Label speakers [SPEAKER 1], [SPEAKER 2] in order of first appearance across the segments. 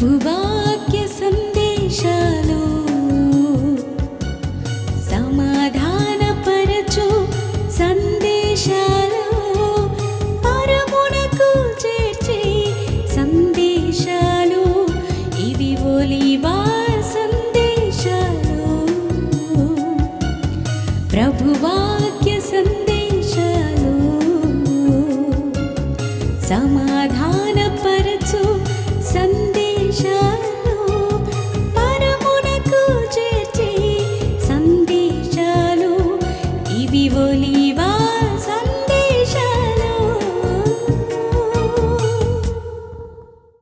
[SPEAKER 1] ప్రభువాక్య సందేశాలు సమాధానపరచు సందేశాలు పరమునకు చేర్చే సందేశాలు ఇవి ఒలీవా సందేశాలు ప్రభువాక్య సందేశాలు సమాధానపరచు సందేశాలు పరమునకు చేర్చే సందేశాలు ఇవి ఒలీవా సందేశాలు.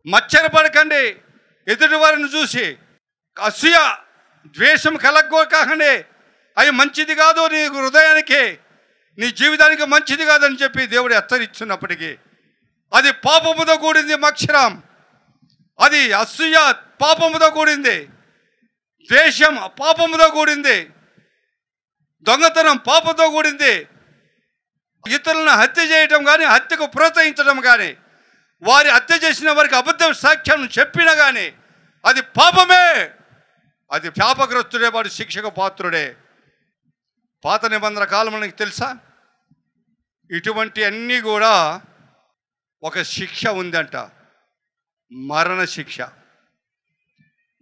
[SPEAKER 2] మచ్చరపడకండి, ఎదుటి వారిని చూసి అసూయ ద్వేషం కలగోకండి. అవి మంచిది కాదు, నీ హృదయానికి నీ జీవితానికి మంచిది కాదని చెప్పి దేవుడు హెచ్చరిస్తున్నప్పటికీ అది పాపముతో కూడింది. మక్షరం అది అసూయ పాపముతో కూడింది, ద్వేషం పాపముతో కూడింది, దొంగతనం పాపంతో కూడింది, ఇతరులను హత్య చేయటం కానీ హత్యకు ప్రోత్సహించడం కానీ వారి హత్య చేసిన వారికి అబద్ధ సాక్ష్యం చెప్పినా కానీ అది పాపమే. అది శాపగ్రస్తుడే, వాడు శిక్షకు పాత్రుడే. పాత నిబంధన కాలం మనకి తెలుసా, ఇటువంటి అన్నీ కూడా ఒక శిక్ష ఉందంట, మరణ శిక్ష.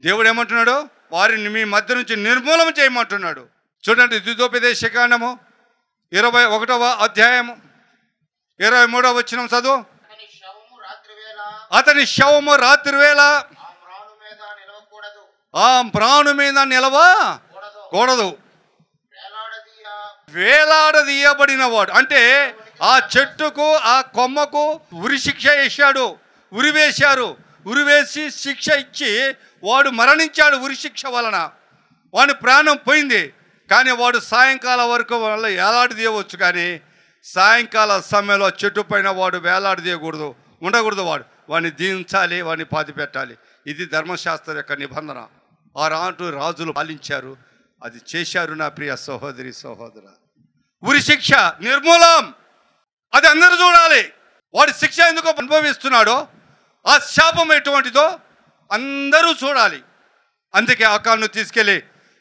[SPEAKER 2] దేవుడు ఏమంటున్నాడు, వారిని మీ మధ్య నుంచి నిర్మూలన చేయమంటున్నాడు. చూడండి, ద్వితోపదేశకాండము 21వ అధ్యాయము 23వ వచనం చదువు. అతని శవము రాత్రివేళ ఆ మ్రాను మీద నిలవకూడదు. వేలాడదీయబడిన వాడు అంటే ఆ చెట్టుకు ఆ కొమ్మకు ఉరి శిక్ష వేశాడు, ఉరివేశారు. ఉరివేసి శిక్ష ఇచ్చి వాడు మరణించాడు. ఉరి శిక్ష వలన వాడి ప్రాణం పోయింది. కానీ వాడు సాయంకాలం వరకు వల్ల వేలాడదీయవచ్చు, కానీ సాయంకాల సమయంలో చెట్టు పైన వాడు వేలాడదీయకూడదు, ఉండకూడదు. వాడిని దించాలి, వాడిని పాతి పెట్టాలి. ఇది ధర్మశాస్త్రం యొక్క నిబంధన. ఆ రాజులు పాలించారు, అది చేశారు. నా ప్రియ సహోదరి సహోదర, ఉరి శిక్ష నిర్మూలం అది అందరూ చూడాలి. వాడి శిక్ష ఎందుకు అనుభవిస్తున్నాడో, ఆ శాపం ఎటువంటిదో అందరూ చూడాలి. అందుకే ఆకాను తీసుకెళ్ళి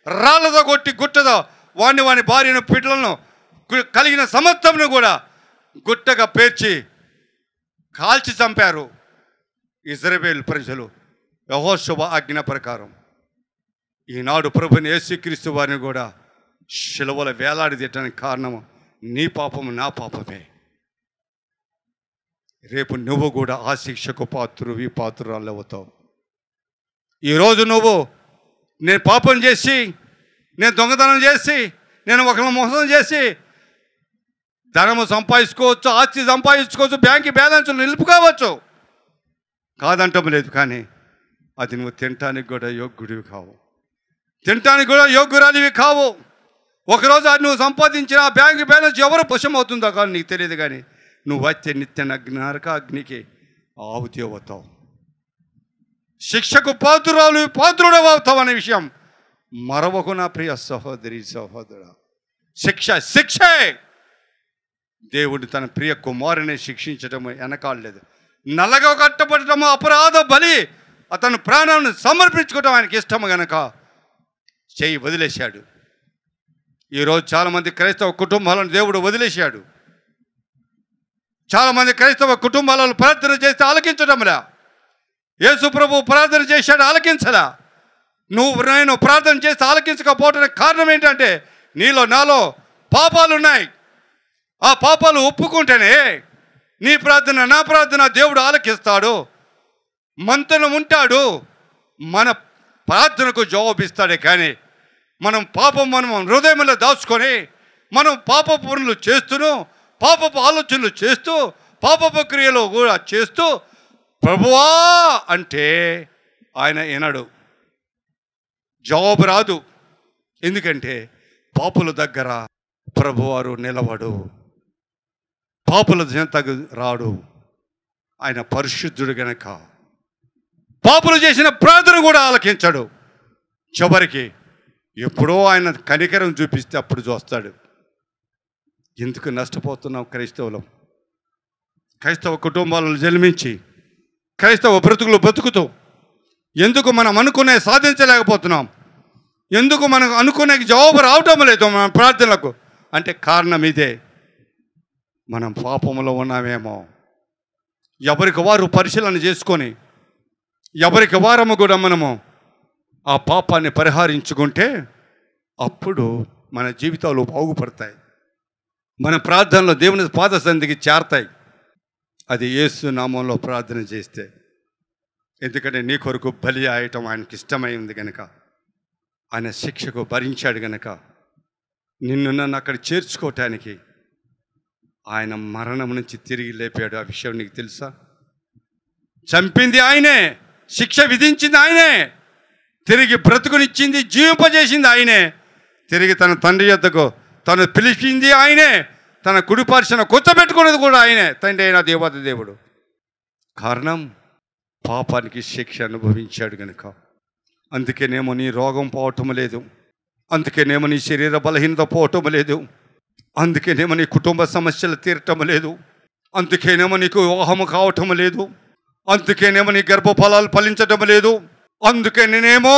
[SPEAKER 2] రాళ్ళతో కొట్టి గుట్టదో వాని భార్యను పిల్లలను కలిగిన సమస్తమును కూడా గుట్టగా పేర్చి కాల్చి చంపారు ఇజ్రాయేలు ప్రజలు యెహోషువ ఆజ్ఞ ప్రకారం. ఈనాడు ప్రభుని యేసుక్రీస్తు వారిని కూడా శిలువలో వేలాడదీయటానికి కారణము నీ పాపము నా పాపమే. రేపు నువ్వు కూడా ఆ శిక్షకు పాత్రురాలు అవుతావు. ఈరోజు నేను పాపం చేసి, నేను దొంగతనం చేసి, నేను ఒకరిని మోసం చేసి ధనము సంపాదించుకోవచ్చు, ఆస్తి సంపాదించుకోవచ్చు, బ్యాంకు బ్యాలెన్స్లు నిలుపుకోవచ్చు, కాదంటం లేదు. కానీ అది నువ్వు తినటానికి కూడా యోగ్యుడివి కావు, తినటానికి కూడా యోగ్యురాలివి కావు. ఒకరోజు అది నువ్వు సంపాదించిన బ్యాంకు బ్యాలెన్స్ ఎవరు వశం అవుతుందో కానీ నీకు తెలియదు. కానీ నువ్వు వచ్చే నిత్య నరక అగ్నికి ఆహుతి అవుతావు, శిక్షకు పాత్రుడు అవుతావు అనే విషయం మరొక నా ప్రియ సహోదరి సహోదరా. శిక్షే. దేవుడు తన ప్రియ కుమారుని శిక్షించడము వెనకాడలేదు. నల్లగా కట్టబడటము అపరాధ బలి, అతను ప్రాణాలను సమర్పించుకోవడం ఆయనకి ఇష్టము గనక చేయి వదిలేశాడు. ఈరోజు చాలామంది క్రైస్తవ కుటుంబాలను దేవుడు వదిలేశాడు. చాలామంది క్రైస్తవ కుటుంబాలను ప్రార్థన చేస్తే ఆలకించడంలా. యేసు ప్రభు ప్రార్థన చేశాడు, ఆలకించలా. నేను ప్రార్థన చేస్తే ఆలకించకపోవడానికి కారణం ఏంటంటే నాలో పాపాలు ఉన్నాయి. ఆ పాపాలు ఒప్పుకుంటేనే నీ ప్రార్థన నా ప్రార్థన దేవుడు ఆలకిస్తాడు, మనతో ఉంటాడు, మన ప్రార్థనకు జవాబిస్తాడే. కానీ మనం హృదయంలో దాచుకొని మనం పాప పనులు చేస్తూను, పాపపు ఆలోచనలు చేస్తూ, పాపపు క్రియలు కూడా చేస్తూ ప్రభువా అంటే ఆయన వినడు, జవాబు రాదు. ఎందుకంటే పాపుల దగ్గర ప్రభువారు నిలవడు, పాపుల జంతకు రాడు. ఆయన పరిశుద్ధుడు గనక పాపులు చేసిన ప్రార్థన కూడా ఆలకించడు. చివరికి ఎప్పుడో ఆయన కనికరం చూపిస్తే అప్పుడు చూస్తాడు. ఎందుకు నష్టపోతున్నాం క్రైస్తవులం? క్రైస్తవ కుటుంబాలను జన్మించి క్రైస్తవ బ్రతుకుతూ ఎందుకు మనం అనుకునే సాధించలేకపోతున్నాం? ఎందుకు మనం అనుకునే జవాబు రావటం లేదు మన ప్రార్థనలకు? అంటే కారణం ఇదే, మనం పాపంలో ఉన్నామేమో. ఎవరికి వారు పరిశీలన చేసుకొని ఎవరికి వారము కూడా మనము ఆ పాపాన్ని పరిహరించుకుంటే అప్పుడు మన జీవితాలు బాగుపడతాయి, మన ప్రార్థనలో దేవుని పాద సన్నిధికి చేరతాయి. అది యేసు నామంలో ప్రార్థన చేస్తే. ఎందుకంటే నీ కొరకు బలి ఆయటం ఆయనకి ఇష్టమైంది కనుక, ఆయన శిక్షకు భరించాడు కనుక, నిన్ను నన్ను అక్కడ చేర్చుకోవటానికి ఆయన మరణం నుంచి తిరిగి లేపాడు. ఆ విషయం నీకు తెలుసా? చంపింది ఆయనే, శిక్ష విధించింది ఆయనే, తిరిగి బ్రతుకునిచ్చింది, జీవింపజేసింది ఆయనే, తిరిగి తన తండ్రి యొద్దకు తను పిలిచింది ఆయనే, తన కుడిపార్శ్వన కూర్చోబెట్టుకున్నది కూడా ఆయనే, తండ్రి అయిన దేవత దేవుడు. కారణం పాపానికి శిక్ష అనుభవించాడు కనుక. అందుకేనేమో నీ రోగం పోవటం లేదు, అందుకేనేమో నీ శరీర బలహీనత పోవటం లేదు, అందుకేనేమో నీ కుటుంబ సమస్యలు తీరటం లేదు, అందుకేనేమో నీకు వివాహము కావటం లేదు, అందుకేనేమో నీ గర్భఫలాలు ఫలించటం లేదు, అందుకేనేమో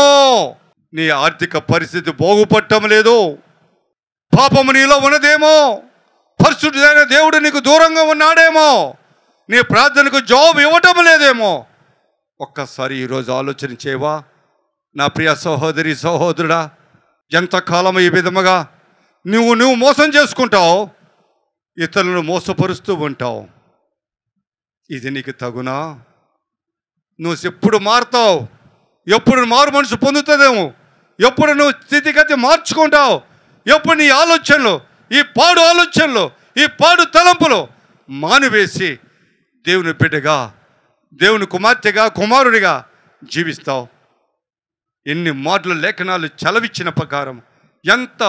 [SPEAKER 2] నీ ఆర్థిక పరిస్థితి బాగుపడటం లేదు. పాపము నీలో ఉన్నదేమో, పరిశుద్ధుడైన దేవుడు నీకు దూరంగా ఉన్నాడేమో, నీ ప్రార్థనకు జవాబు ఇవ్వటం లేదేమో. ఒక్కసారి ఈరోజు ఆలోచన చేయవా నా ప్రియ సహోదరి సహోదరుడా? ఎంతకాలం ఈ విధముగా నువ్వు మోసం చేసుకుంటావు, ఇతరులను మోసపరుస్తూ ఉంటావు. ఇది నీకు తగునా? నువ్వు ఎప్పుడు మారుతావు? ఎప్పుడు మారు మనసు పొందుతుందేమో? ఎప్పుడు నువ్వు స్థితిగతి మార్చుకుంటావు? ఎప్పుడు నీ ఆలోచనలు, ఈ పాడు ఆలోచనలు, ఈ పాడు తలంపులు మానివేసి దేవుని బిడ్డగా, దేవుని కుమార్తెగా, కుమారుడిగా జీవిస్తావు? ఎన్ని మాటలు లేఖనాలు చలవిచ్చిన ప్రకారం, ఎంత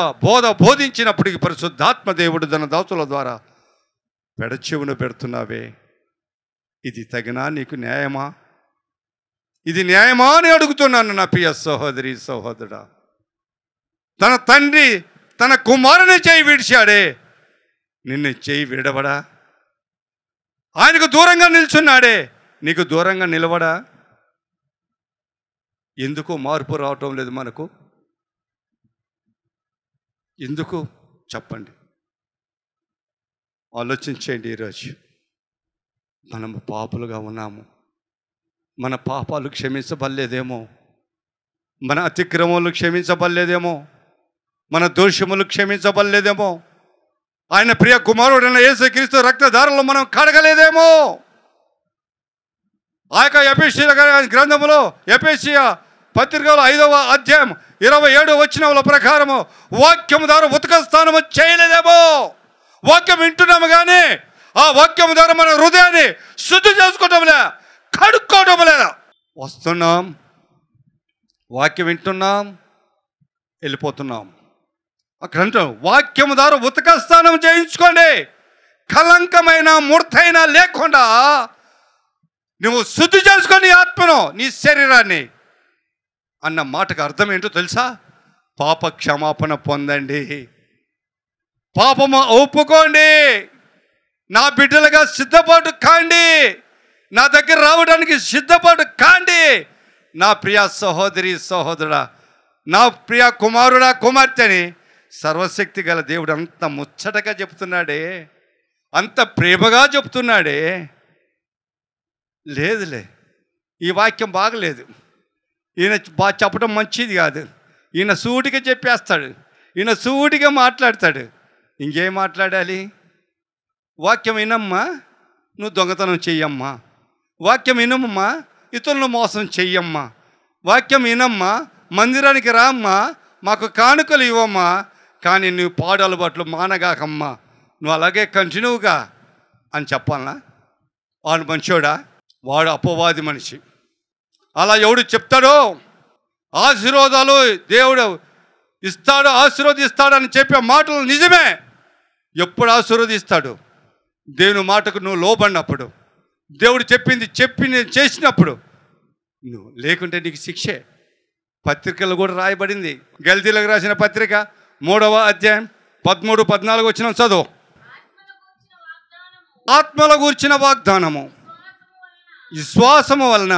[SPEAKER 2] బోధించినప్పటికీ పరిశుద్ధాత్మ దేవుడు తన దాసుల ద్వారా పెడచెవును పెడుతున్నావే. ఇది తగినా? నీకు న్యాయమా? ఇది న్యాయమా అని అడుగుతున్నాను నా ప్రియ సహోదరి సహోదరుడా. తన తండ్రి తన కుమారుని చేయి విడిచాడే, నిన్ను చేయి విడవడా? ఆయనకు దూరంగా నిల్చున్నాడే, నీకు దూరంగా నిలవడా? ఎందుకు మార్పు రావటం లేదు మనకు? ఎందుకు చెప్పండి, ఆలోచించండి. ఈరోజు మనము పాపులుగా ఉన్నాము, మన పాపాలు క్షమించబడలేదేమో, మన అతిక్రమములు క్షమించబడలేదేమో, మన దోషములు క్షమించబడలేదేమో, ఆయన ప్రియ కుమారుడైన యేసుక్రీస్తు రక్తధారలో మనం కడగలేదేమో. ఆ యొక్క ఎఫెసీయుల గ్రంథములో, ఎఫెసీయ పత్రికలో 5వ అధ్యాయం 27వ వచనముల ప్రకారము వాక్యము ద్వారా ఉతక స్నానము చేయలేదేమో. వాక్యం వింటున్నాము కానీ ఆ వాక్యము ద్వారా మన హృదయాన్ని శుద్ధి చేసుకోవటంలే, కడుక్కోవటం లేదా. వస్తున్నాం, వాక్యం వింటున్నాం, వెళ్ళిపోతున్నాం. అక్కడ అంటాం వాక్యము ద్వారా ఉతక స్నానం చేయించుకోండి, కలంకమైన ముడతైన లేకుండా నువ్వు శుద్ధి చేసుకొని ఆత్మను, నీ శరీరాన్ని అన్న మాటకు అర్థం ఏంటో తెలుసా? పాప క్షమాపణ పొందండి, పాపము ఒప్పుకోండి, నా బిడ్డలుగా సిద్ధపాటు కాండి, నా దగ్గర రావడానికి సిద్ధపాటు కాండి. నా ప్రియ సహోదరి సహోదరుడా, నా ప్రియ కుమారుడా కుమార్తెని సర్వశక్తి గల దేవుడు అంత ముచ్చటగా చెప్తున్నాడే, అంత ప్రేమగా చెప్తున్నాడే. లేదులే, ఈ వాక్యం బాగలేదు, ఈయన చెప్పడం మంచిది కాదు, ఈయన సూటిగా చెప్పేస్తాడు, ఈయన సూటిగా మాట్లాడతాడు. ఇంకేం మాట్లాడాలి? వాక్యం వినమ్మా, నువ్వు దొంగతనం చెయ్యమ్మా, వాక్యం వినమ్మా, ఇతరులను మోసం చెయ్యమ్మా, వాక్యం వినమ్మా, మందిరానికి రామ్మా, మాకు కానుకలు ఇవ్వమ్మా, కానీ నువ్వు పాడు అలవాట్లు మానగాకమ్మా, నువ్వు అలాగే కంటిన్యూగా అని చెప్పాలనా? వాడు మంచోడా? వాడు అపవాది మనిషి. అలా ఎవడు చెప్తాడో ఆశీర్వాదాలు దేవుడు ఇస్తాడు, ఆశీర్వదిస్తాడని చెప్పే మాటలు నిజమే. ఎప్పుడు ఆశీర్వదిస్తాడు? దేవుని మాటకు నువ్వు లోబడినప్పుడు, దేవుడు చెప్పింది చేసినప్పుడు. నువ్వు లేకుంటే నీకు శిక్షే. పత్రికలు కూడా రాయబడింది. గల్తీలకు రాసిన పత్రిక 3వ అధ్యాయం 13-14 వచనం చదువు. ఆత్మల గూర్చిన వాగ్దానము విశ్వాసము వలన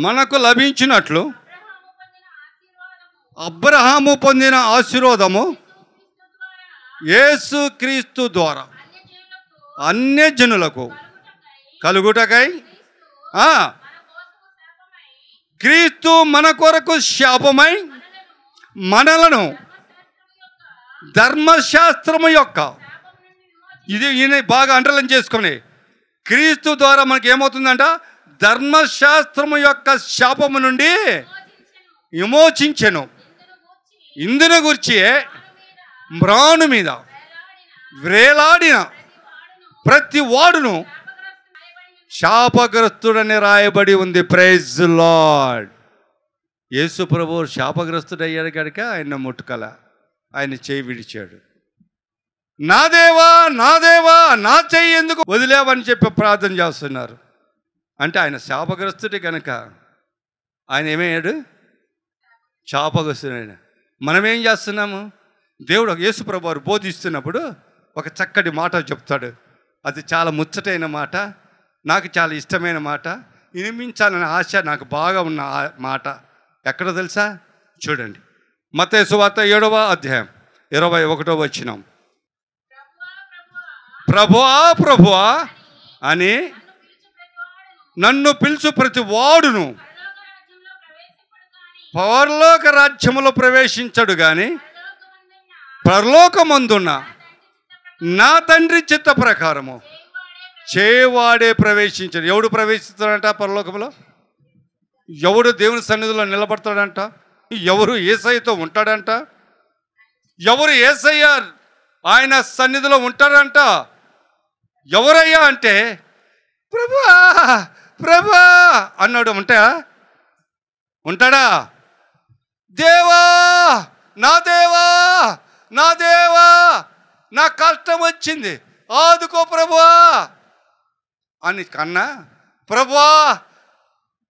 [SPEAKER 2] మనకు లభించినట్లు అబ్రహాము పొందిన ఆశీర్వాదము యేసుక్రీస్తు ద్వారా అన్యజనులకు కలుగుటకై క్రీస్తు మన కొరకు శాపమై మనలను ధర్మశాస్త్రము యొక్క ఇది ఈయన బాగా అండర్లైన్ చేసుకొని క్రీస్తు ద్వారా మనకి ఏమవుతుందంట ధర్మశాస్త్రము యొక్క శాపము నుండి విమోచించెను. ఇందును గురించి మ్రాను మీద వ్రేలాడిన ప్రతి వాడును శాపగ్రస్తుడని రాయబడి ఉంది. Praise lord. యేసు ప్రభువు శాపగ్రస్తుడయ్యాడు కనుక ఆయన ముట్టుకల, ఆయన చేయి విడిచాడు. నా దేవా నా దేవా నా చెయ్యి ఎందుకు వదిలేవని చెప్పి ప్రార్థన చేస్తున్నారు. అంటే ఆయన శాపగ్రస్తుడే కనుక ఆయన ఏమయ్యాడు? శాపగ్రస్తుడైన. మనం ఏం చేస్తున్నాము? దేవుడు యేసు ప్రభువు వారు బోధిస్తున్నప్పుడు ఒక చక్కటి మాట చెప్తాడు. అది చాలా ముచ్చటైన మాట, నాకు చాలా ఇష్టమైన మాట, వినిపించాలనే ఆశ నాకు బాగా ఉన్న మాట. ఎక్కడ తెలుసా? చూడండి, మత్తయి సువార్త 7వ అధ్యాయం 21వ వచనం. ప్రభువా ప్రభువా అని నన్ను పిలుచు ప్రతి వాడును పరలోక రాజ్యములో ప్రవేశించడు గాని పరలోకమందున్న నా తండ్రి చిత్త ప్రకారము చేవాడే ప్రవేశించాడు. ఎవడు ప్రవేశిస్తాడంట పరలోకంలో? ఎవడు దేవుని సన్నిధిలో నిలబడతాడంట? ఎవరు యేసయ్యతో ఉంటాడంట? ఎవరు యేసయ్య ఆయన సన్నిధిలో ఉంటాడంట? ఎవరయ్యా అంటే ప్రభువా ప్రభువా అన్నాడు. ఉంటాడా? దేవా నా దేవా నా దేవా నా కష్టం వచ్చింది ఆదుకో ప్రభువా అని కన్నా, ప్రభువా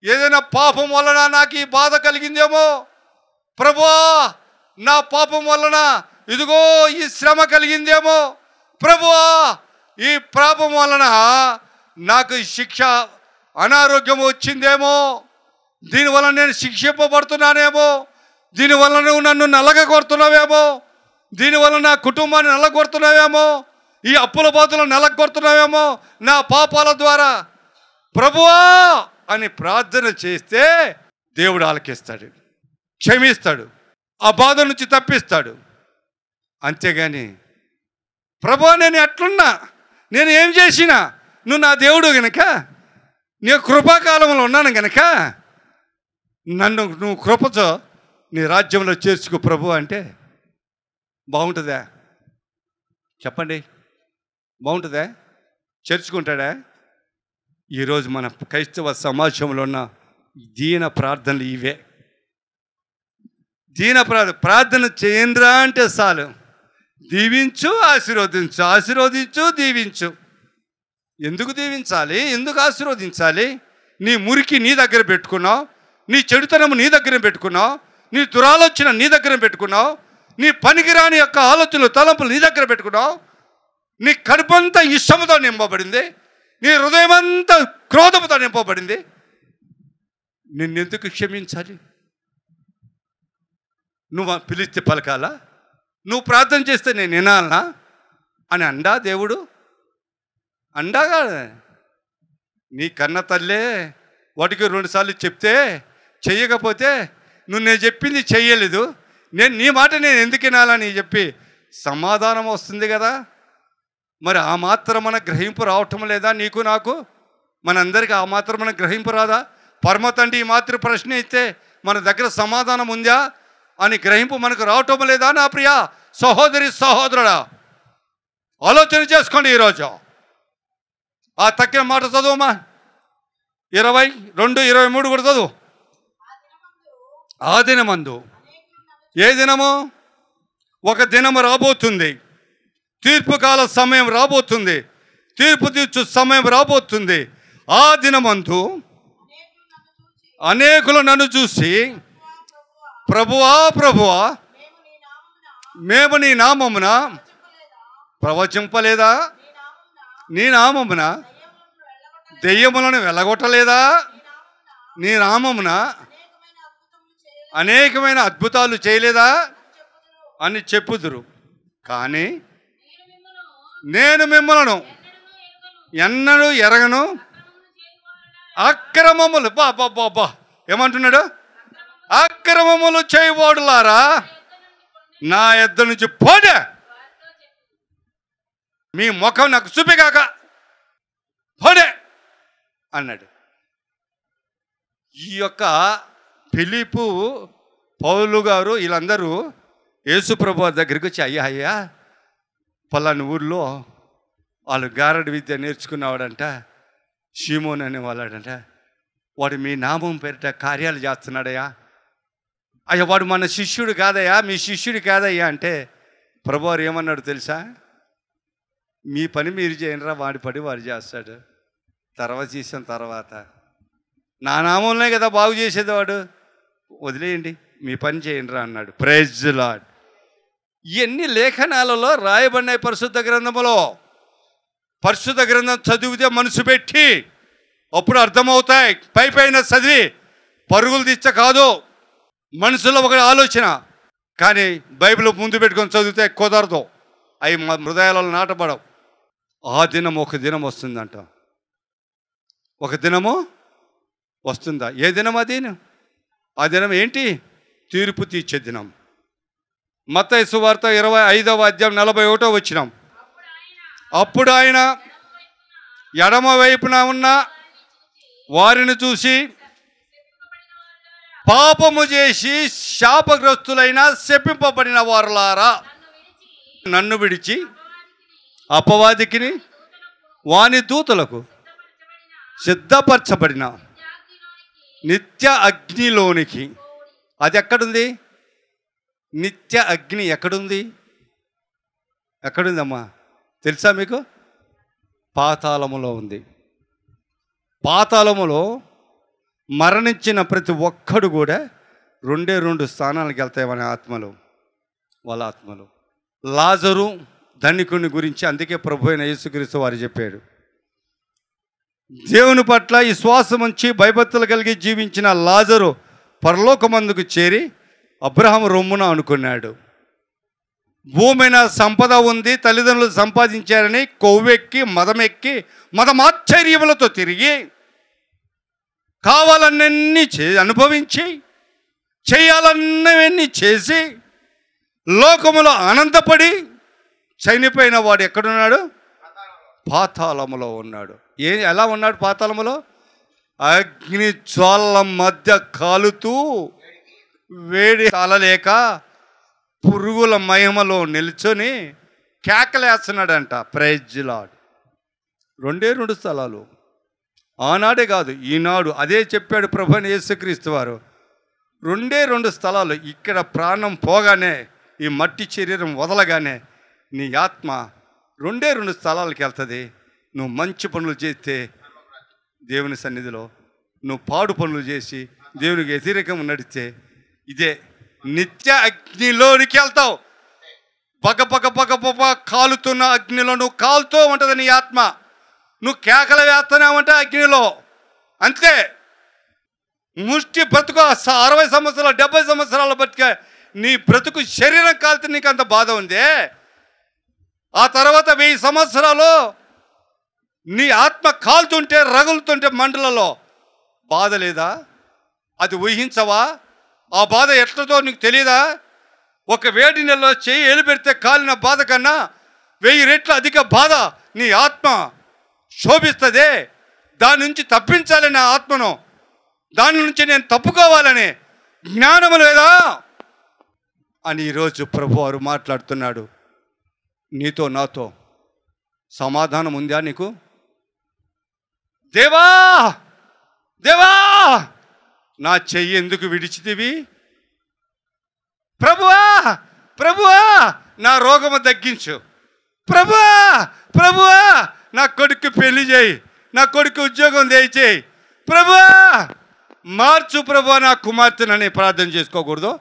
[SPEAKER 2] ఏదైనా పాపం వలన నాకు ఈ బాధ కలిగిందేమో, ప్రభువా నా పాపం వలన ఇదిగో ఈ శ్రమ కలిగిందేమో, ప్రభువా ఈ పాపం వలన నాకు శిక్ష అనారోగ్యం వచ్చిందేమో, దీనివల్ల నేను శిక్షింపబడుతున్నానేమో, దీనివల్ల నువ్వు నన్ను నలగగొడుతున్నావేమో, దీనివల్ల నా కుటుంబాన్ని నలగొడుతున్నావేమో, ఈ అప్పుల బాధలు నలగొడుతున్నావేమో నా పాపాల ద్వారా, ప్రభువా అని ప్రార్థన చేస్తే దేవుడు ఆలకిస్తాడు, క్షమిస్తాడు, ఆ బాధ నుంచి తప్పిస్తాడు. అంతేగాని ప్రభువా నేను ఎట్లున్నా, నేను ఏం చేసినా నువ్వు నా దేవుడు గనక, నీ కృపాకాలంలో ఉన్నాను గనక నన్ను నువ్వు కృపతో నీ రాజ్యంలో చేర్చుకో ప్రభు అంటే బాగుంటుందా? చెప్పండి, బాగుంటుందా? చేర్చుకుంటాడా? ఈరోజు మన క్రైస్తవ సమాజంలో ఉన్న దీన ప్రార్థనలు ఇవే. దీన ప్రార్థన చేయండిరా అంటే చాలు, దీవించు ఆశీర్వదించు, ఆశీర్వదించు దీవించు. ఎందుకు దీవించాలి? ఎందుకు ఆశీర్వదించాలి? నీ మురికి నీ దగ్గర పెట్టుకున్నావు, నీ చెడుతనము నీ దగ్గర పెట్టుకున్నావు, నీ దురాలోచన నీ దగ్గర పెట్టుకున్నావు, నీ పనికిరాని యొక్క ఆలోచనలు తలంపులు నీ దగ్గర పెట్టుకున్నావు, నీ కడుపంతా ఇష్టంతో నింపబడింది, నీ హృదయమంతా క్రోధంతో నింపబడింది. నిన్నెందుకు క్షమించాలి? నువ్వు పిలిస్తే పలకాలా? నువ్వు ప్రార్థన చేస్తే నేను వినాలనా అని అండా దేవుడు? అండాగా నీ కన్న తల్లే వాటికి 2 సార్లు చెప్తే చెయ్యకపోతే నువ్వు నేను చెప్పింది చెయ్యలేదు, నేను నీ మాట నేను ఎందుకు వినాలని చెప్పి సమాధానం వస్తుంది కదా. మరి ఆ మాత్రం మన గ్రహింపు రావటం లేదా? నీకు నాకు మనందరికీ ఆ మాత్రం మన గ్రహింపు రాదా? పరమ తండ్రి ఈ మాత్రం ప్రశ్న ఇస్తే మన దగ్గర సమాధానం ఉందా అని గ్రహింపు మనకు రావటం లేదా? నా ప్రియ సహోదరి సహోదరుడా, ఆలోచన చేసుకోండి. ఈరోజు ఆ తక్కిన మాట చదువుమా, 22:23 కూడా చదువు. ఆ దినమందు, ఏ దినము? ఒక దినము రాబోతుంది, తీర్పు కాల సమయం రాబోతుంది, తీర్పు తీర్చు సమయం రాబోతుంది. ఆ దినమందు అనేకులు నన్ను చూసి ప్రభువా ప్రభువా మేము నీ నామమున ప్రవచింపలేదా, నీ నామమున దెయ్యములను వెళ్ళగొట్టలేదా, నీ నామమున అనేకమైన అద్భుతాలు చేయలేదా అని చెప్పుదురు. కానీ నేను మిమ్మలను ఎన్నడూ ఎరగను. అక్రమములు బా ఏమంటున్నాడు? అక్రమములు చేయవాడులారా నా యొద్ద నుంచి పోడే, మీ ముఖం నాకు చూపిగాక పోడే అన్నాడు. ఈ యొక్క ఫిలిప్పు, పౌలు గారు వీళ్ళందరూ యేసుప్రభు దగ్గరికి వచ్చి, అయ్యా పలాని ఊర్లో వాళ్ళు గారడి విద్య నేర్చుకున్నవాడంట, షీమోన్ అనేవాళ్ళంట, వాడు మీ నామం పేరిట కార్యాలు చేస్తున్నాడయ్యా, అయ్యా వాడు మన శిష్యుడు కాదయ్యా, మీ శిష్యుడు కాదయ్యా అంటే ప్రభువారు ఏమన్నాడు తెలుసా? మీ పని మీరు చేయనరా, వాడి పని వాడు చేస్తాడు. తర్వాత చేసిన తర్వాత నా నామంలోనే కదా బాగు చేసేది వాడు, వదిలేయండి మీ పని చేయండిరా అన్నాడు. Praise the lord. ఇవన్నీ లేఖనాలలో రాయబడినాయి పరిశుద్ధ గ్రంథములో. పరిశుద్ధ గ్రంథం చదివితే మనసు పెట్టి అప్పుడు అర్థమవుతాయి. పైన చదివి పరుగులు తీస్తే కాదు, మనసులో ఒక ఆలోచన. కానీ బైబిల్ ముందు పెట్టుకొని చదివితే కుదరదు, అవి హృదయాలలో నాటబడవు. ఆ దినం ఒక దినం వస్తుందంట. ఒక దినము వస్తుందా? ఏ దినం అది? ఆ దినం ఏంటి? తీర్పు తీర్చే దినం. మత్తయి సువార్త 25వ అధ్యాయం 41వ వచనం. అప్పుడు ఆయన ఎడమ వైపున ఉన్న వారిని చూసి, పాపము చేసి శాపగ్రస్తులైన శపింపబడిన వారులారా, నన్ను విడిచి అపవాదికిని వాని దూతలకు సిద్ధపరచబడిన నిత్య అగ్నిలోనికి. అది ఎక్కడుంది? నిత్య అగ్ని ఎక్కడుంది? ఎక్కడుందమ్మా తెలుసా మీకు? పాతాళములో ఉంది. పాతాళములో మరణించిన ప్రతి ఒక్కడు కూడా 2 స్థానాలకు వెళ్తాయి మన ఆత్మలు, వాళ్ళ ఆత్మలు. లాజరు ధనికుని గురించి అందుకే ప్రభు అయిన యేసుక్రీస్తు వారు చెప్పాడు, దేవుని పట్ల విశ్వాసం ఉంచి భయభక్తులు కలిగి జీవించిన లాజరు పరలోకమందుకు చేరి అబ్రహాము రొమ్మున అనుకున్నాడు. భూమిన సంపద ఉంది, తల్లిదండ్రులు సంపాదించారని కొవ్వెక్కి మదమెక్కి మదమాశ్చర్యములతో తిరిగి కావాలన్నీ అనుభవించి చేయాలన్నవన్నీ చేసి లోకములో ఆనందపడి చనిపోయిన వాడు ఎక్కడున్నాడు? పాతాళములో ఉన్నాడు. ఎలా ఉన్నాడు పాతాళములో? అగ్ని జ్వాలల మధ్య కాలుతూ వేడి తాళలేక పురుగుల మహిమలో నిల్చొని కేకలేస్తున్నాడంట. Praise the lord. 2 స్థలాలు. ఆనాడే కాదు, ఈనాడు అదే చెప్పాడు ప్రభు అయిన యేసుక్రీస్తు వారు. 2 స్థలాలు. ఇక్కడ ప్రాణం పోగానే, ఈ మట్టి శరీరం వదలగానే నీ ఆత్మ 2 స్థలాలకు వెళ్తుంది. నువ్వు మంచి పనులు చేస్తే దేవుని సన్నిధిలో, నువ్వు పాడు పనులు చేసి దేవునికి వ్యతిరేకంగా నడిస్తే ఇదే నిత్య అగ్నిలోనికి వెళ్తావు. పగ కాలుతున్న అగ్నిలో నువ్వు కాలుతూ ఉంటుంది నీ ఆత్మ. నువ్వు కేకలు వేస్తున్నావంటే అగ్నిలో అంతే. ముష్టి బ్రతుకు 60 సంవత్సరాలు 70 సంవత్సరాల బతిక నీ బ్రతుకు శరీరం కాలితే నీకు అంత బాధ ఉంది. ఆ తర్వాత 1000 సంవత్సరాలు నీ ఆత్మ కాలుతుంటే రగులుతుంటే మంటలలో బాధ లేదా? అది ఊహించవా? ఆ బాధ ఎట్లతో నీకు తెలియదా? ఒక వేడి నెలలో చేయి ఎలిపెడితే కాలిన బాధ కన్నా 1000 రెట్లు అధిక బాధ నీ ఆత్మ శోభిస్తుంది. దాని నుంచి తప్పించాలి నా ఆత్మను, దాని నుంచి నేను తప్పుకోవాలని జ్ఞానం లేదా అని ఈరోజు ప్రభువారు మాట్లాడుతున్నాడు. నీతో నాతో సమాధానం ఉందా నీకు? దేవా దేవా నా చెయ్యి ఎందుకు విడిచితివి? ప్రభువా ప్రభువా నా రోగము తగ్గించు. ప్రభువా ప్రభువా నా కొడుకు పెళ్లి చేయి, నా కొడుకు ఉద్యోగం దయచేయి. ప్రభువా మార్చు ప్రభువా నా కుమార్తెనని ప్రార్థన చేసుకోకూడదు?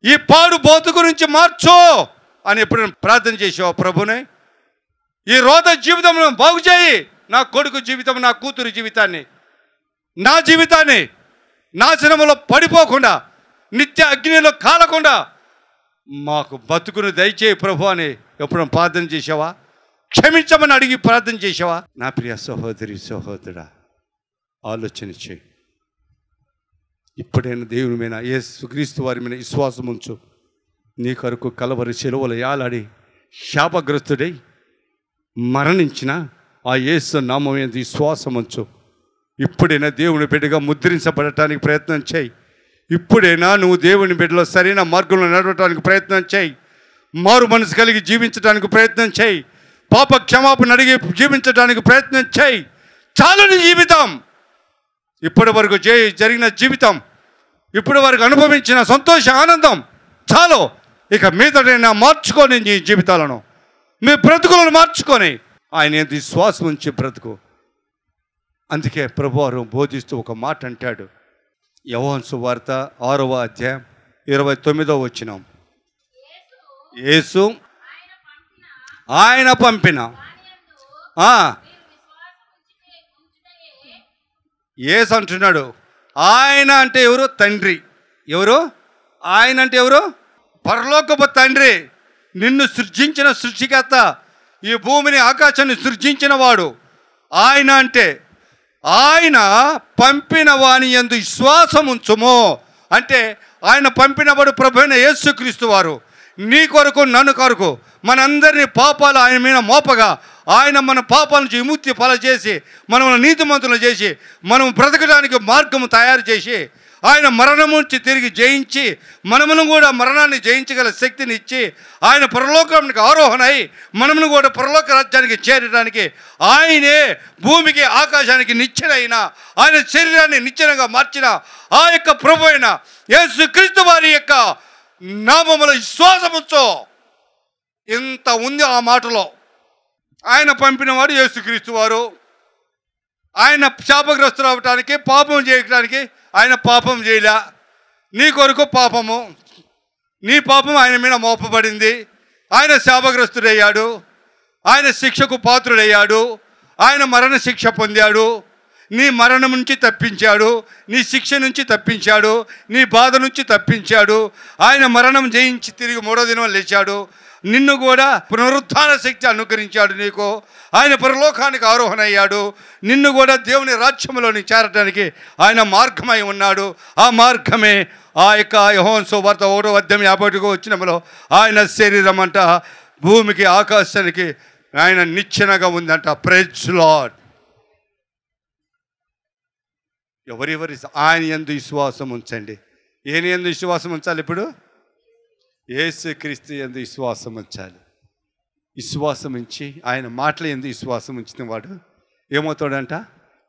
[SPEAKER 2] ఈ పాడు బోతు గురించి మార్చు అని ఎప్పుడు ప్రార్థన చేసావు ప్రభునే? ఈ రోత జీవితం బాగు చేయి, నా కొడుకు జీవితం, నా కూతురు జీవితాన్ని. నా జీవితాన్ని నాశనములో పడిపోకుండా, నిత్య అగ్నిలో కాలకుండా మాకు బతుకును దయచేయి ప్రభు అని ఎప్పుడైనా ప్రార్థన చేసావా? క్షమించమని అడిగి ప్రార్థన చేసావా? నా ప్రియ సహోదరి సహోదరుడా, ఆలోచన చేయి. ఇప్పుడైనా దేవుని మీద, యేసుక్రీస్తు వారి మీద విశ్వాసం ఉంచు. నీ కొరకు కలవరి శిలువలో యాలాడి శాపగ్రస్తుడై మరణించిన ఆ యేసు నామం మీద విశ్వాసం ఉంచు. ఇప్పుడైనా దేవుని బిడ్డగా ముద్రించబడటానికి ప్రయత్నం చేయి. ఇప్పుడైనా నువ్వు దేవుని బిడ్డలో సరైన మార్గంలో నడవటానికి ప్రయత్నం చేయి. మారు మనసు కలిగి జీవించడానికి ప్రయత్నం చేయి. పాప క్షమాపణ అడిగి జీవించడానికి ప్రయత్నం చేయి. చాలు నీ జీవితం, ఇప్పటి వరకు జరిగిన జీవితం, ఇప్పటి వరకు అనుభవించిన సంతోష ఆనందం చాలు. ఇక మీదటైనా మార్చుకొని నీ జీవితాలను, మీ బ్రతుకులను మార్చుకొని ఆయన ఎంత విశ్వాసం ఉంచి బ్రతుకు. అందుకే ప్రభువారు బోధిస్తూ ఒక మాట అంటాడు. యోహాను సువార్త 6వ అధ్యాయం 29వ వచనం. యేసు ఆయన పంపిన యేసు అంటున్నాడు. ఆయన అంటే ఎవరు? తండ్రి. ఎవరు ఆయన అంటే? ఎవరు? పరలోకపు తండ్రి. నిన్ను సృష్టించిన సృష్టికర్త, ఈ భూమిని ఆకాశాన్ని సృష్టించిన వాడు ఆయన. అంటే ఆయన పంపిన వాని యందు విశ్వాసం ఉంచుము. అంటే ఆయన పంపినవాడు ప్రభువైన యేసుక్రీస్తు వారు. నీ కొరకు, నన్ను కొరకు, మనందరినీ పాపాలు ఆయన మీద మోపగా, ఆయన మన పాపాల నుంచి విముక్తి చేసి, మనల్ని నీతిమంతులు చేసి, మనం బ్రతకడానికి మార్గము తయారు చేసి, ఆయన మరణం నుంచి తిరిగి జయించి, మనమును కూడా మరణాన్ని జయించగల శక్తిని ఇచ్చి, ఆయన పరలోకానికి ఆరోహణ అయి మనమును కూడా పరలోక రాజ్యానికి చేరడానికి ఆయనే భూమికి ఆకాశానికి నిచ్చెనైన, ఆయన శరీరాన్ని నిచ్చెనగా మార్చిన ఆ యొక్క ప్రభు అయిన యేసుక్రీస్తు వారి యొక్క నామములో విశ్వాసముతో ఇంత ఉంది ఆ మాటలో. ఆయన పంపినవాడు యేసుక్రీస్తు వారు. ఆయన శాపగ్రస్తులు అవటానికి, పాపం చేయడానికి ఆయన పాపం చేయలే. నీ కొరకు పాపము, నీ పాపం ఆయన మీద మోపబడింది. ఆయన శాపగ్రస్తుడయ్యాడు, ఆయన శిక్షకు పాత్రుడయ్యాడు, ఆయన మరణ శిక్ష పొందాడు. నీ మరణం నుంచి తప్పించాడు, నీ శిక్ష నుంచి తప్పించాడు, నీ బాధ నుంచి తప్పించాడు. ఆయన మరణం జయించి తిరిగి 3వ దినం లేచాడు. నిన్ను కూడా పునరుత్థాన శక్తి అనుగ్రహించాడు నీకు. ఆయన పరలోకానికి ఆరోహణ అయ్యాడు. నిన్ను కూడా దేవుని రాజ్యంలోని చేరడానికి ఆయన మార్గమై ఉన్నాడు. ఆ మార్గమే ఆ యొక్క యోహాను సువార్త 1వ అధ్యాయం 51వ వచనంలో ఆయన శరీరం అంట భూమికి ఆకాశానికి ఆయన నిచ్చెనగా ఉందంట. Praise lord. ఎవరెవరి ఆయన యందు విశ్వాసం ఉంచండి. ఏని యందు విశ్వాసం ఉంచాలి? ఇప్పుడు యేసుక్రీస్తు యందు విశ్వాసం ఉంచాలి. విశ్వాసం ఉంచి ఆయన మాటల యందు విశ్వాసం ఉంచిన వాడు ఏమవుతాడంట?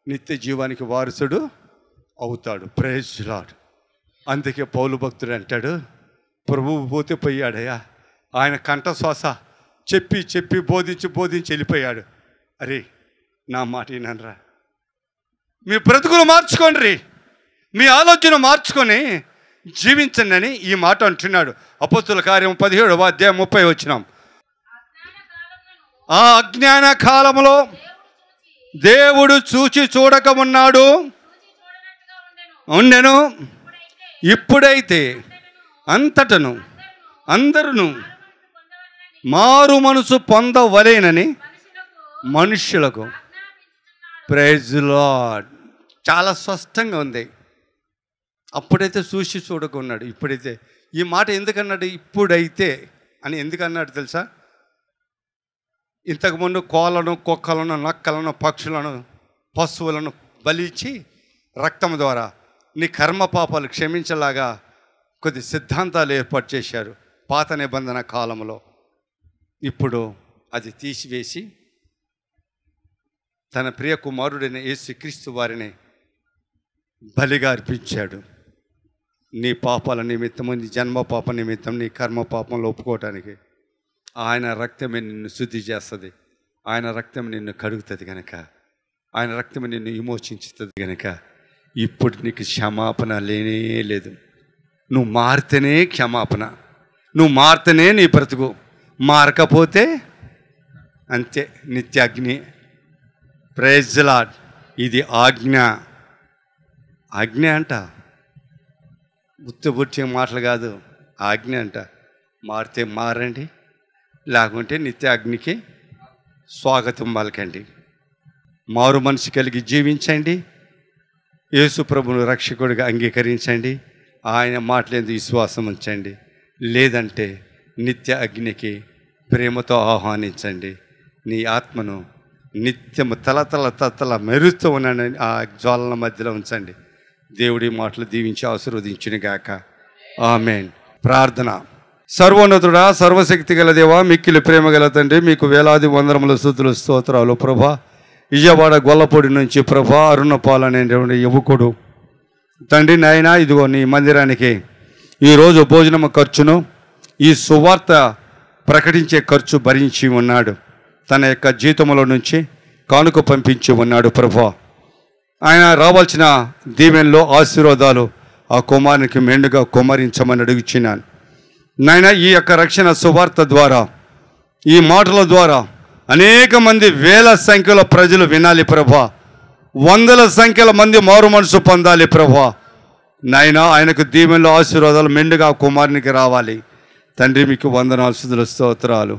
[SPEAKER 2] నిత్య జీవానికి వారసుడు అవుతాడు. Praise lord. అందుకే పౌలు భక్తుడు అంటాడు, ప్రభువు పోతే పోయాడయ్యా, ఆయన కంఠశ్వాస చెప్పి చెప్పి బోధించి వెళ్ళిపోయాడు. అరే నా మాట వినరా, మీ బ్రతుకులు మార్చుకోండి, మీ ఆలోచన మార్చుకొని జీవించండి అని ఈ మాట అంటున్నాడు. అపోస్తుల కార్యం 17వ అధ్యాయం 30 వచనం. ఆ అజ్ఞాన కాలంలో దేవుడు చూచి చూడక ఉండెను. ఇప్పుడైతే అంతటను అందరును మారు మనసు పొందవలేనని మనుష్యులకు. Praise lord. చాలా స్పష్టంగా ఉంది. అప్పుడైతే చూసి చూడకున్నాడు, ఇప్పుడైతే. ఈ మాట ఎందుకన్నాడు ఇప్పుడైతే అని? ఎందుకన్నాడు తెలుసా? ఇంతకుముందు కోళ్ళను, కుక్కలను, నక్కలను, పక్షులను, పశువులను బలిచ్చి రక్తం ద్వారా నీ కర్మ పాపాలు క్షమించలాగా కొద్ది సిద్ధాంతాలు ఏర్పాటు చేశారు పాత నిబంధన కాలంలో. ఇప్పుడు అది తీసివేసి తన ప్రియ కుమారుడైన యేసుక్రీస్తు వారిని బలిగా అర్పించాడు. నీ పాపాల నిమిత్తము, నీ జన్మ పాప నిమిత్తం, నీ కర్మ పాపంలో ఒప్పుకోవటానికి ఆయన రక్తమే నిన్ను శుద్ధి చేస్తుంది. ఆయన రక్తం నిన్ను కడుగుతుంది కనుక, ఆయన రక్తం నిన్ను విమోచించుతుంది కనుక ఇప్పుడు నీకు క్షమాపణ లేనే లేదు. నువ్వు మారితేనే క్షమాపణ, నువ్వు మారితేనే నీ బ్రతుకు. మారకపోతే అంతే, నిత్యాగ్ని. Praise lord. ఇది ఆజ్ఞ. ఆజ్ఞ అంట, ఉత్తబుచ్చే మాటలు కాదు, ఆజ్ఞ అంట. మారితే మారండి, లేకుంటే నిత్య అగ్నికి స్వాగతం పలకండి. మారు మనసు కలిగి జీవించండి, యేసు ప్రభువును రక్షకుడిగా అంగీకరించండి, ఆయన మాటలందు విశ్వాసం ఉంచండి. లేదంటే నిత్య అగ్నికి ప్రేమతో ఆహ్వానించండి. నీ ఆత్మను నిత్యము తల మెరుస్తూ ఉన్నాను ఆ జ్వాలల మధ్యలో ఉంచండి. దేవుడి మాటలు దీవించి ఆశీర్వదించునుగాక. ఆమేన్. ప్రార్థన. సర్వోన్నతుడా, సర్వశక్తి గల దేవా, మిక్కిలి ప్రేమ గల తండ్రి, మీకు వేలాది వందనముల స్తుతులు స్తోత్రాలు ప్రభా. విజయవాడ గొల్లపూడి నుంచి ప్రభా అరుణపాల్ అనేటువంటి యువకుడు తండ్రి నాయన, ఇదిగో నీ మందిరానికి ఈరోజు భోజనము ఖర్చును, ఈ సువార్త ప్రకటించే ఖర్చు భరించి ఉన్నాడు. తన యొక్క జీతములో నుంచి కానుక పంపించి ఉన్నాడు ప్రభా. ఆయన రావాల్సిన దీవెనలో ఆశీర్వాదాలు ఆ కుమారునికి మెండుగా కుమ్మరించమని అడుగుచున్నాను నాయన. ఈ యొక్క రక్షణ సువార్త ద్వారా, ఈ మాటల ద్వారా అనేక మంది వేల సంఖ్యలో ప్రజలు వినాలి ప్రభా. వందల సంఖ్యల మంది మారు మనసు పొందాలి ప్రభా. నాయన ఆయనకు దీవెనలో ఆశీర్వాదాలు మెండుగా కుమారునికి రావాలి తండ్రి. మీకు వందనాలు, స్తుతులు, స్తోత్రాలు.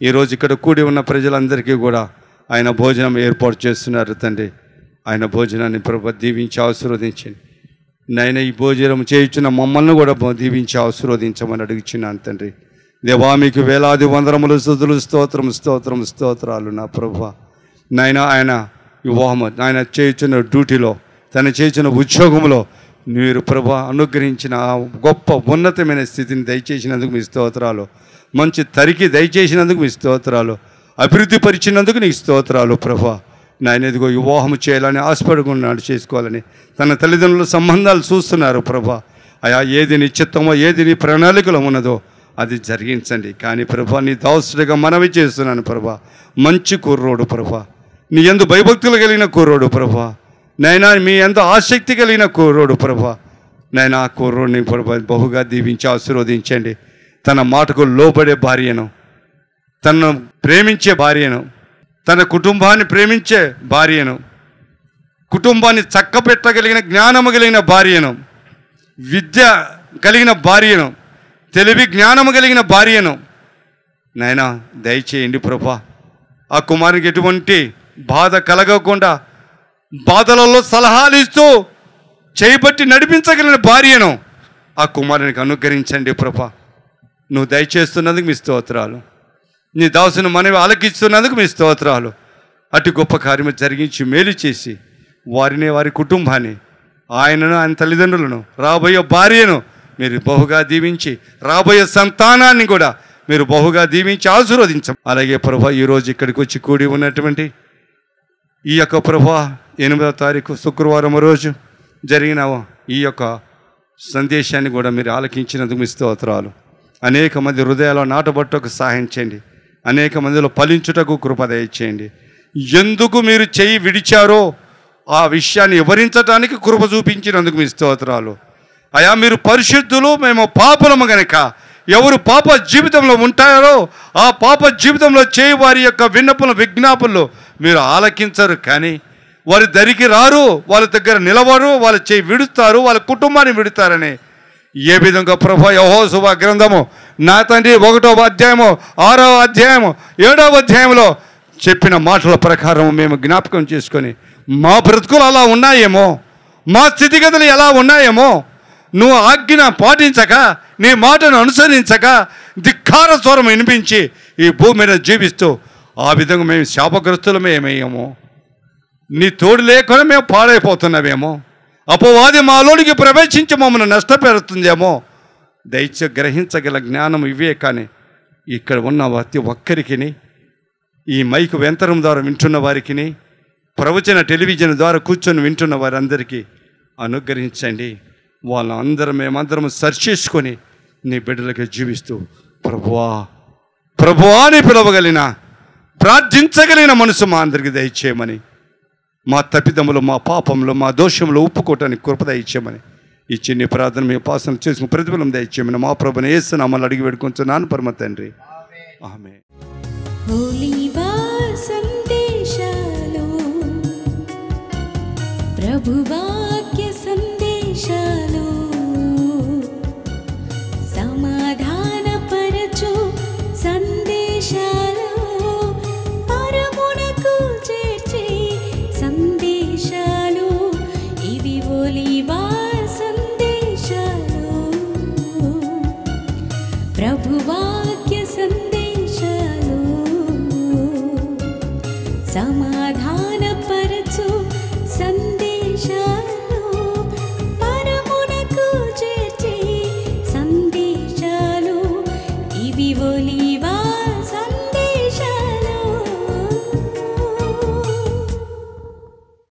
[SPEAKER 2] ఈరోజు ఇక్కడ కూడి ఉన్న ప్రజలందరికీ కూడా ఆయన భోజనం ఏర్పాటు చేస్తున్నారు తండ్రి. ఆయన భోజనాన్ని ప్రభు దీవించి ఆశీర్వదించండి నాయన. ఈ భోజనం చేయించిన మమ్మల్ని కూడా దీవించి ఆశీర్వదించమని అడుగుచున్నాను తండ్రి. దేవా, మీకు వేలాది వందనములు, స్తుతులు, స్తోత్రాలు నా ప్రభు. నాయన ఆయన వివాహము, ఆయన చేయించిన డ్యూటీలో, తను చేయించిన ఉద్యోగంలో మీరు ప్రభు అనుగ్రహించిన గొప్ప ఉన్నతమైన స్థితిని దయచేసినందుకు మీ స్తోత్రాలు. మంచి తరికి దయచేసినందుకు మీ స్తోత్రాలు. అభివృద్ధి పరిచినందుకు నీకు స్తోత్రాలు ప్రభా. నాయన ఇదిగో వివాహం చేయాలని ఆశపడుకున్నాడు, చేసుకోవాలని తన తల్లిదండ్రుల సంబంధాలు చూస్తున్నారు ప్రభా. అయా ఏది నీ చిత్తమో, ఏది నీ ప్రణాళికలో ఉన్నదో అది జరిగించండి. కానీ ప్రభా, నీ దాసుడిగా మనవి చేస్తున్నాను ప్రభా. మంచి కుర్రోడు ప్రభా, నీ యందు భయభక్తులు కలిగిన కుర్రోడు ప్రభా. నైనా మీ ఎంతో ఆసక్తి కలిగిన కుర్రోడు ప్రభా. నైనా ఆ కుర్రోడిని ప్రభా బహుగా దీవించి ఆశీర్వదించండి. తన మాటకు లోబడే భార్యను, తనను ప్రేమించే భార్యను, తన కుటుంబాన్ని ప్రేమించే భార్యను, కుటుంబాన్ని చక్కపెట్టగలిగిన జ్ఞానము కలిగిన భార్యను, విద్య కలిగిన భార్యను, తెలివి జ్ఞానము కలిగిన భార్యను నాయనా దయచేయండి ప్రభా. ఆ కుమారునికి ఎటువంటి బాధ కలగకుండా బాధలలో సలహాలు ఇస్తూ చేయబట్టి నడిపించగలిగిన భార్యను ఆ కుమారునికి అనుగ్రహించండి ప్రభా. నువ్వు దయచేస్తున్నందుకు మీ స్తోత్రాలు. నీ దాసుని మనవి ఆలకిస్తున్నందుకు మీ స్తోత్రాలు. అటు గొప్ప కార్యము జరిగించి మేలు చేసి వారిని, వారి కుటుంబాన్ని, ఆయనను, ఆయన తల్లిదండ్రులను, రాబోయే భార్యను మీరు బహుగా దీవించి, రాబోయే సంతానాన్ని కూడా మీరు బహుగా దీవించి ఆశీర్వదించం. అలాగే ప్రభా, ఈరోజు ఇక్కడికి వచ్చి కూడి ఉన్నటువంటి ఈ యొక్క ప్రభా 8వ తారీఖు శుక్రవారం రోజు జరిగిన ఈ యొక్క సందేశాన్ని కూడా మీరు ఆలకించినందుకు మీ స్తోత్రాలు. అనేక మంది హృదయాల్లో నాటబట్టకు సహాయం చేయండి. అనేక మందిలో ఫలించుటకు కృప దయచేయండి. ఎందుకు మీరు చేయి విడిచారో ఆ విషయాన్ని వివరించడానికి కృప చూపించినందుకు మీ స్తోత్రాలు. అయా మీరు పరిశుద్ధులు, మేము పాపులము గనక ఎవరు పాప జీవితంలో ఉంటారో ఆ పాప జీవితంలో చేయి వారి యొక్క విన్నపములు, విజ్ఞాపనలు మీరు ఆలకించరు. కానీ వారి దరికి రారు, వాళ్ళ దగ్గర నిలవరు, వాళ్ళ చేయి విడుస్తారు, వాళ్ళ కుటుంబాన్ని విడుతారని ఏ విధంగా ప్రభా యెహోషువ గ్రంథము నా తండ్రి 1వ అధ్యాయము 6వ అధ్యాయము 7వ అధ్యాయంలో చెప్పిన మాటల ప్రకారం మేము జ్ఞాపకం చేసుకొని మా బ్రతుకులు అలా ఉన్నాయేమో, మా స్థితిగతులు ఎలా ఉన్నాయేమో, నువ్వు ఆజ్ఞ పాటించక, నీ మాటను అనుసరించక ధిక్కార స్వరం వినిపించి ఈ భూమి మీద జీవిస్తూ ఆ విధంగా మేము శాపగ్రస్తులమేమేమో, నీ తోడు లేకుండా మేము పాడైపోతున్నామేమో, అపవాది మాలోనికి ప్రవేశించి మమ్మల్ని నష్టపెడుతుందేమో. దయచేసి గ్రహించగల జ్ఞానం ఇవే. కానీ ఇక్కడ ఉన్న ప్రతి ఒక్కరికి, ఈ మైకు యంత్రం ద్వారా వింటున్న వారికి, ప్రవచన టెలివిజన్ ద్వారా కూర్చొని వింటున్న వారందరికీ అనుగ్రహించండి. వాళ్ళందరం మేమందరం సరిచేసుకొని నీ బిడ్డలకి జీవిస్తూ ప్రభువా ప్రభువా అని పిలవగలిగిన, ప్రార్థించగలిగిన మనసు మా అందరికీ దయచేయమని, మా తప్పిదములు, మా పాపములు, మా దోషములు ఒప్పుకోవటానికి కృప దయచేయమని ఈ చిన్ని ప్రార్థన మీ ఉపాసన చేసుకుని ప్రతిఫలం దయచేయమని మా ప్రభుని యేసు నామములో అడిగి వేడుకొంచున్నాను పరమ తండ్రి. ఆమేన్.
[SPEAKER 1] ఒలీవా సందేశాలు ప్రభువాక్య దేశాలు